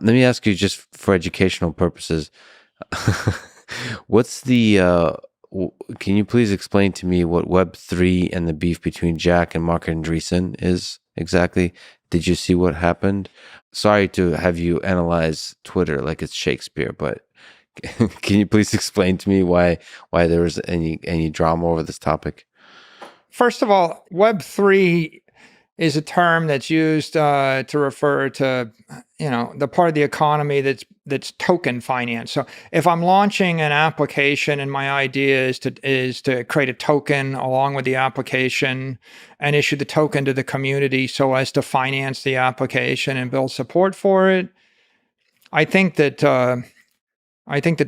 Let me ask you, just for educational purposes, what's the? Can you please explain to me what Web3 and the beef between Jack and Mark Andreessen is exactly? Did you see what happened? Sorry to have you analyze Twitter like it's Shakespeare, but can you please explain to me why there was any drama over this topic? First of all, Web3 is a term that's used to refer to, the part of the economy that's token finance. So if I'm launching an application and my idea is to create a token along with the application and issue the token to the community so as to finance the application and build support for it, I think that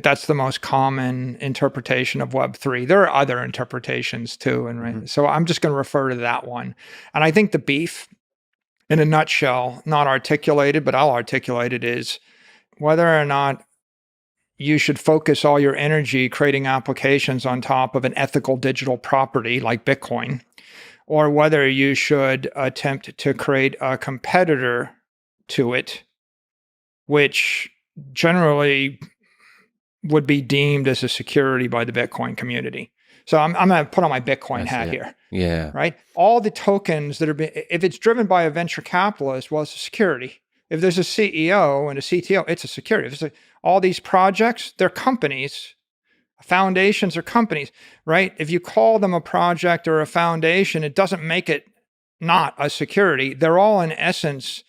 that's the most common interpretation of Web3. There are other interpretations too, and so I'm just going to refer to that one. And I think the beef, in a nutshell, not articulated, but I'll articulate it, is whether or not you should focus all your energy creating applications on top of an ethical digital property like Bitcoin, or whether you should attempt to create a competitor to it, which generally would be deemed as a security by the Bitcoin community. So I'm going to put on my Bitcoin hat here. Yeah. Right? All the tokens that if it's driven by a venture capitalist, well, it's a security. If there's a CEO and a CTO, it's a security. All these projects, they're companies. Foundations are companies, right? If you call them a project or a foundation, it doesn't make it not a security. They're all, in essence,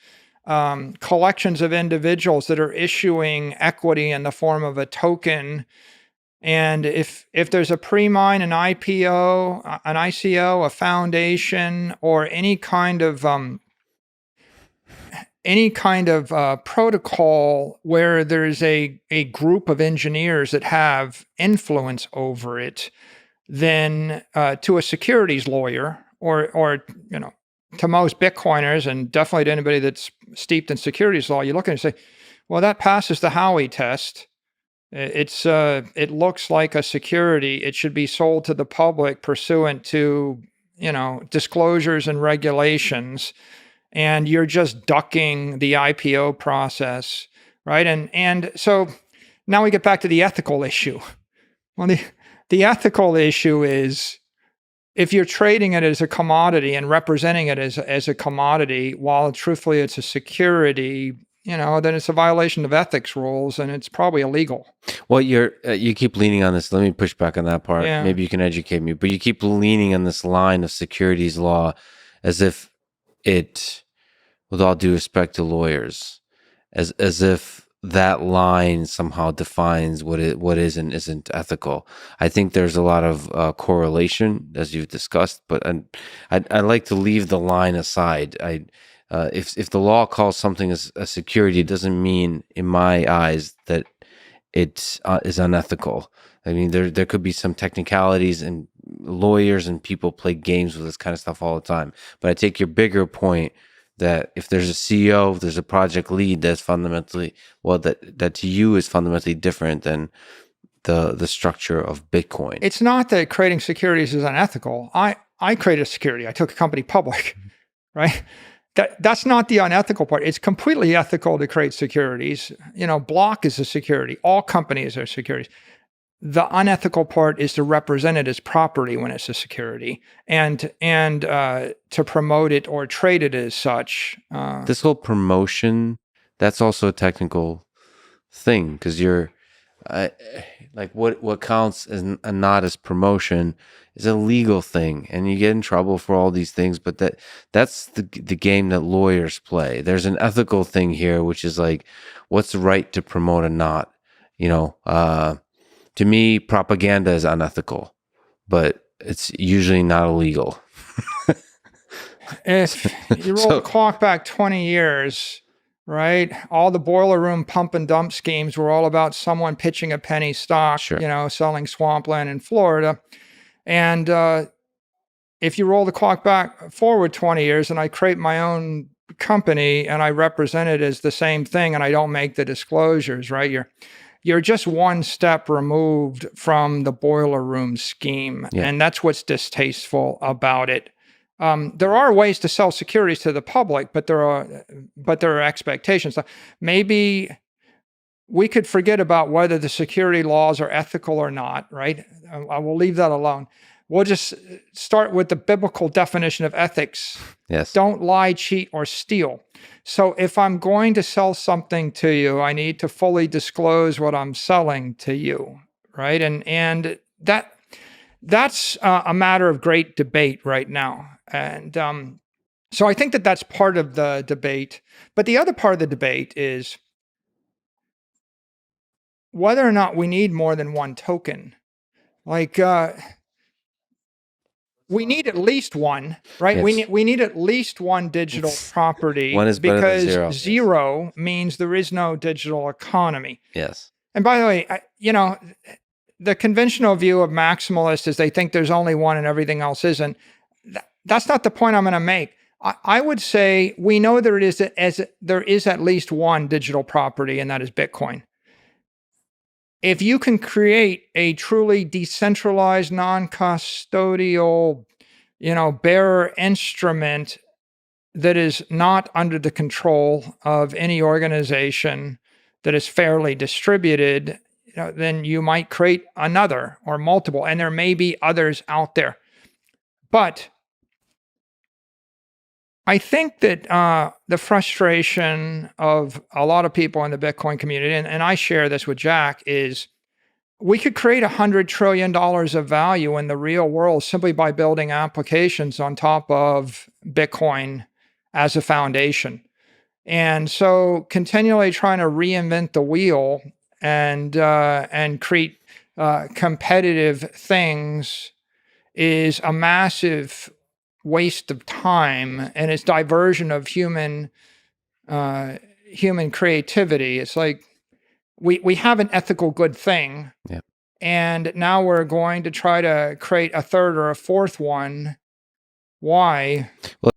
collections of individuals that are issuing equity in the form of a token. And if there's a pre-mine, an IPO, an ICO, a foundation, or any kind of protocol where there's a group of engineers that have influence over it, then to a securities lawyer or to most Bitcoiners, and definitely to anybody that's steeped in securities law, you look at it and say, well, that passes the Howey test. It looks like a security. It should be sold to the public pursuant to, disclosures and regulations. And you're just ducking the IPO process, right? And so now we get back to the ethical issue. Well, the ethical issue is, if you're trading it as a commodity and representing it as a commodity, while truthfully it's a security, then it's a violation of ethics rules and it's probably illegal. Well, you keep leaning on this. Let me push back on that part. Yeah. Maybe you can educate me. But you keep leaning on this line of securities law as if it, with all due respect to lawyers, as if that line somehow defines what is and isn't ethical. I think there's a lot of correlation, as you've discussed, but I like to leave the line aside. If the law calls something as a security, it doesn't mean, in my eyes, that it is unethical. I mean, there could be some technicalities, and lawyers and people play games with this kind of stuff all the time. But I take your bigger point that if there's a CEO, if there's a project lead, that's fundamentally, that to you is fundamentally different than the structure of Bitcoin. It's not that creating securities is unethical. I created a security. I took a company public, right? That's not the unethical part. It's completely ethical to create securities. Block is a security. All companies are securities. The unethical part is to represent it as property when it's a security, and to promote it or trade it as such. This whole promotion, that's also a technical thing, because you're like what counts as not as promotion is a legal thing, and you get in trouble for all these things. But that's the game that lawyers play. There's an ethical thing here, which is like, what's right to promote and not. To me, propaganda is unethical, but it's usually not illegal. If you roll the clock back 20 years, right? All the boiler room pump and dump schemes were all about someone pitching a penny stock, sure. Selling swampland in Florida. And if you roll the clock back forward 20 years and I create my own company and I represent it as the same thing and I don't make the disclosures, right? You're just one step removed from the boiler room scheme. Yeah. And that's what's distasteful about it. There are ways to sell securities to the public, but there are expectations. So maybe we could forget about whether the security laws are ethical or not, right? I will leave that alone. We'll just start with the biblical definition of ethics. Yes. Don't lie, cheat, or steal. So if I'm going to sell something to you, I need to fully disclose what I'm selling to you, right? And that's a matter of great debate right now. And so I think that that's part of the debate. But the other part of the debate is whether or not we need more than one token. Like, we need at least one, right? Yes. We need at least one digital property. One is better than because zero. zero means there is no digital economy. Yes. And by the way, the conventional view of maximalists is they think there's only one and everything else isn't. That's not the point I'm going to make. I would say we know there is at least one digital property, and that is Bitcoin. If you can create a truly decentralized, non-custodial, bearer instrument that is not under the control of any organization, that is fairly distributed, then you might create another or multiple, and there may be others out there. But I think that the frustration of a lot of people in the Bitcoin community, and I share this with Jack, is we could create $100 trillion of value in the real world simply by building applications on top of Bitcoin as a foundation. And so continually trying to reinvent the wheel and create competitive things is a massive waste of time, and it's diversion of human creativity. It's like we have an ethical good thing, and now we're going to try to create a third or a fourth one. Why? Well,